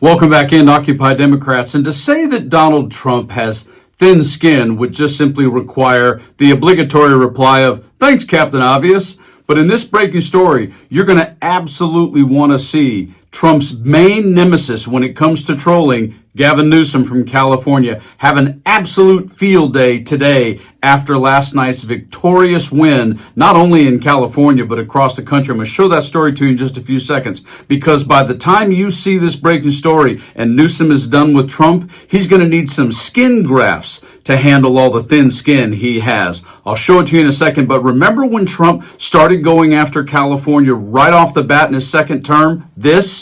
Welcome back in, Occupy Democrats. And to say that Donald Trump has thin skin would just simply require the obligatory reply of, thanks, Captain Obvious. But in this breaking story, you're going to absolutely want to see Trump's main nemesis when it comes to trolling, Gavin Newsom from California, have an absolute field day today after last night's victorious win, not only in California, but across the country. I'm going to show that story to you in just a few seconds, because by the time you see this breaking story and Newsom is done with Trump, he's going to need some skin grafts to handle all the thin skin he has. I'll show it to you in a second, but remember when Trump started going after California right off the bat in his second term?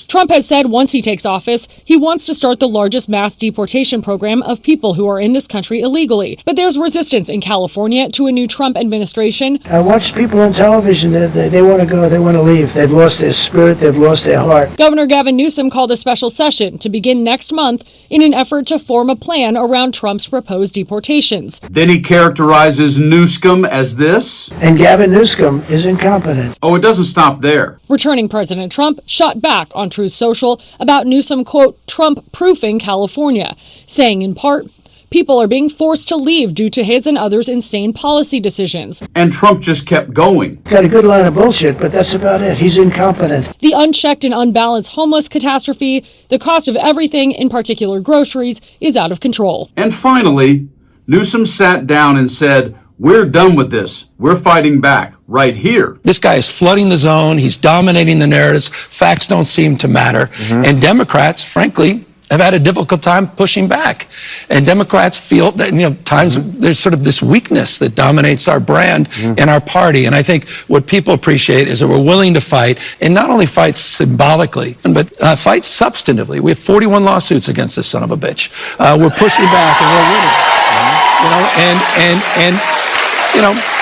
Trump has said once he takes office, he wants to start the largest mass deportation program of people who are in this country illegally. But there's resistance in California to a new Trump administration. I watch people on television, they want to go, they want to leave. They've lost their spirit, they've lost their heart. Governor Gavin Newsom called a special session to begin next month in an effort to form a plan around Trump's proposed deportations. Then he characterizes Newsom as this. And Gavin Newsom is incompetent. Oh, it doesn't stop there. Returning President Trump shot back on Truth Social about Newsom, quote, Trump-proofing California, saying in part, people are being forced to leave due to his and others' insane policy decisions. And Trump just kept going. Got a good line of bullshit, but that's about it. He's incompetent. The unchecked and unbalanced homeless catastrophe, the cost of everything, in particular groceries, is out of control. And finally, Newsom sat down and said, we're done with this. We're fighting back right here. This guy is flooding the zone. He's dominating the narratives. Facts don't seem to matter. And Democrats, frankly, have had a difficult time pushing back. And Democrats feel that, times there's sort of this weakness that dominates our brand and our party. And I think what people appreciate is that we're willing to fight, and not only fight symbolically, but fight substantively. We have 41 lawsuits against this son of a bitch. We're pushing back and we're winning.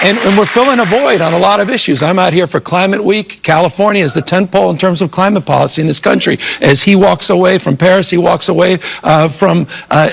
And we're filling a void on a lot of issues. I'm out here for Climate Week. California is the tentpole in terms of climate policy in this country. As he walks away from Paris, he walks away from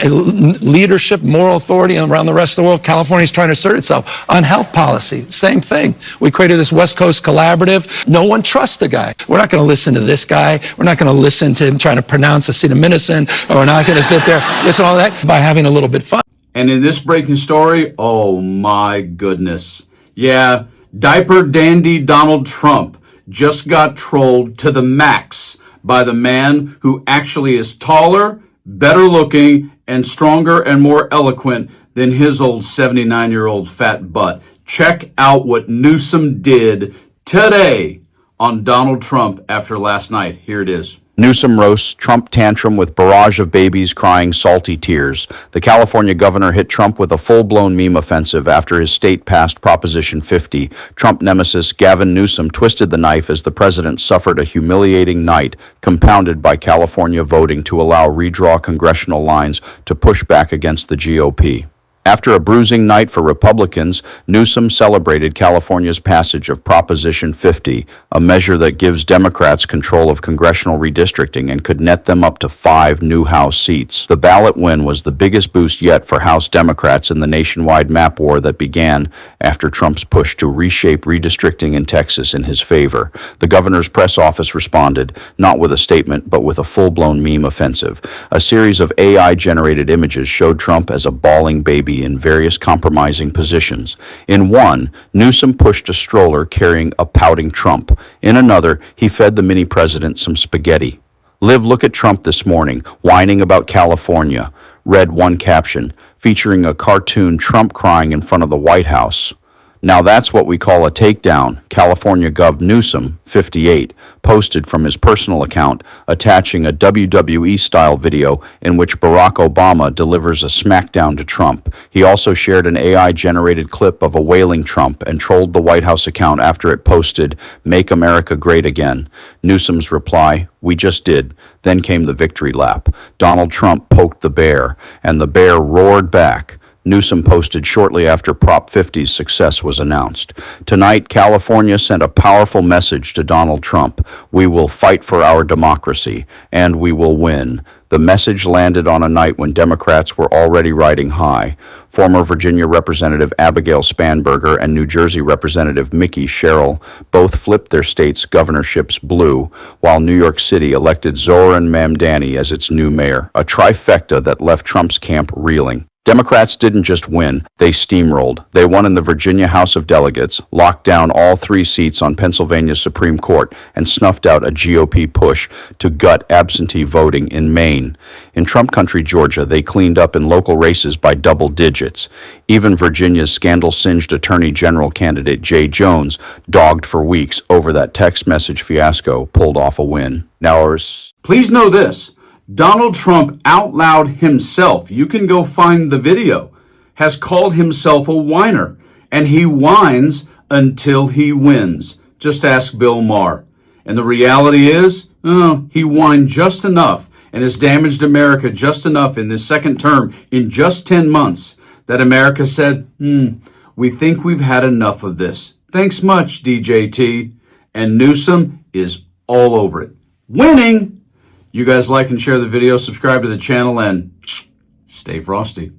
leadership, moral authority around the rest of the world. California's trying to assert itself on health policy. Same thing. We created this West Coast collaborative. No one trusts the guy. We're not going to listen to this guy. We're not going to listen to him trying to pronounce acetaminophen, or we're not going to sit there, listen to all that by having a little bit of fun. And in this breaking story, oh my goodness. Yeah, diaper dandy Donald Trump just got trolled to the max by the man who actually is taller, better looking, and stronger and more eloquent than his old 79-year-old fat butt. Check out what Newsom did today on Donald Trump after last night. Here it is. Newsom roasts Trump tantrum with barrage of babies crying salty tears. The California governor hit Trump with a full-blown meme offensive after his state passed Proposition 50. Trump nemesis Gavin Newsom twisted the knife as the president suffered a humiliating night, compounded by California voting to allow redraw congressional lines to push back against the GOP. After a bruising night for Republicans, Newsom celebrated California's passage of Proposition 50, a measure that gives Democrats control of congressional redistricting and could net them up to 5 new House seats. The ballot win was the biggest boost yet for House Democrats in the nationwide map war that began after Trump's push to reshape redistricting in Texas in his favor. The governor's press office responded, not with a statement, but with a full-blown meme offensive. A series of AI-generated images showed Trump as a bawling baby in various compromising positions. In one, Newsom pushed a stroller carrying a pouting Trump. In another, he fed the mini-president some spaghetti. "Live, look at Trump this morning, whining about California," read one caption, featuring a cartoon Trump crying in front of the White House. "Now that's what we call a takedown," California Gov. Newsom, 58, posted from his personal account, attaching a WWE-style video in which Barack Obama delivers a smackdown to Trump. He also shared an AI-generated clip of a wailing Trump and trolled the White House account after it posted, "Make America Great Again." Newsom's reply, "We just did." Then came the victory lap. Donald Trump poked the bear, and the bear roared back. Newsom posted shortly after Prop 50's success was announced. Tonight, California sent a powerful message to Donald Trump. We will fight for our democracy, and we will win. The message landed on a night when Democrats were already riding high. Former Virginia Representative Abigail Spanberger and New Jersey Representative Mickey Sherrill both flipped their states' governorships blue, while New York City elected Zoran Mamdani as its new mayor, a trifecta that left Trump's camp reeling. Democrats didn't just win, they steamrolled. They won in the Virginia House of Delegates, locked down all 3 seats on Pennsylvania's Supreme Court, and snuffed out a GOP push to gut absentee voting in Maine. In Trump country Georgia, they cleaned up in local races by double digits. Even Virginia's scandal-singed Attorney General candidate Jay Jones, dogged for weeks over that text message fiasco, pulled off a win. Now, Please know this. Donald Trump out loud himself, you can go find the video, has called himself a whiner, and he whines until he wins. Just ask Bill Maher. And the reality is, he whined just enough and has damaged America just enough in this second term in just 10 months that America said, we think we've had enough of this. Thanks much, DJT. And Newsom is all over it. Winning! You guys like and share the video, subscribe to the channel, and stay frosty.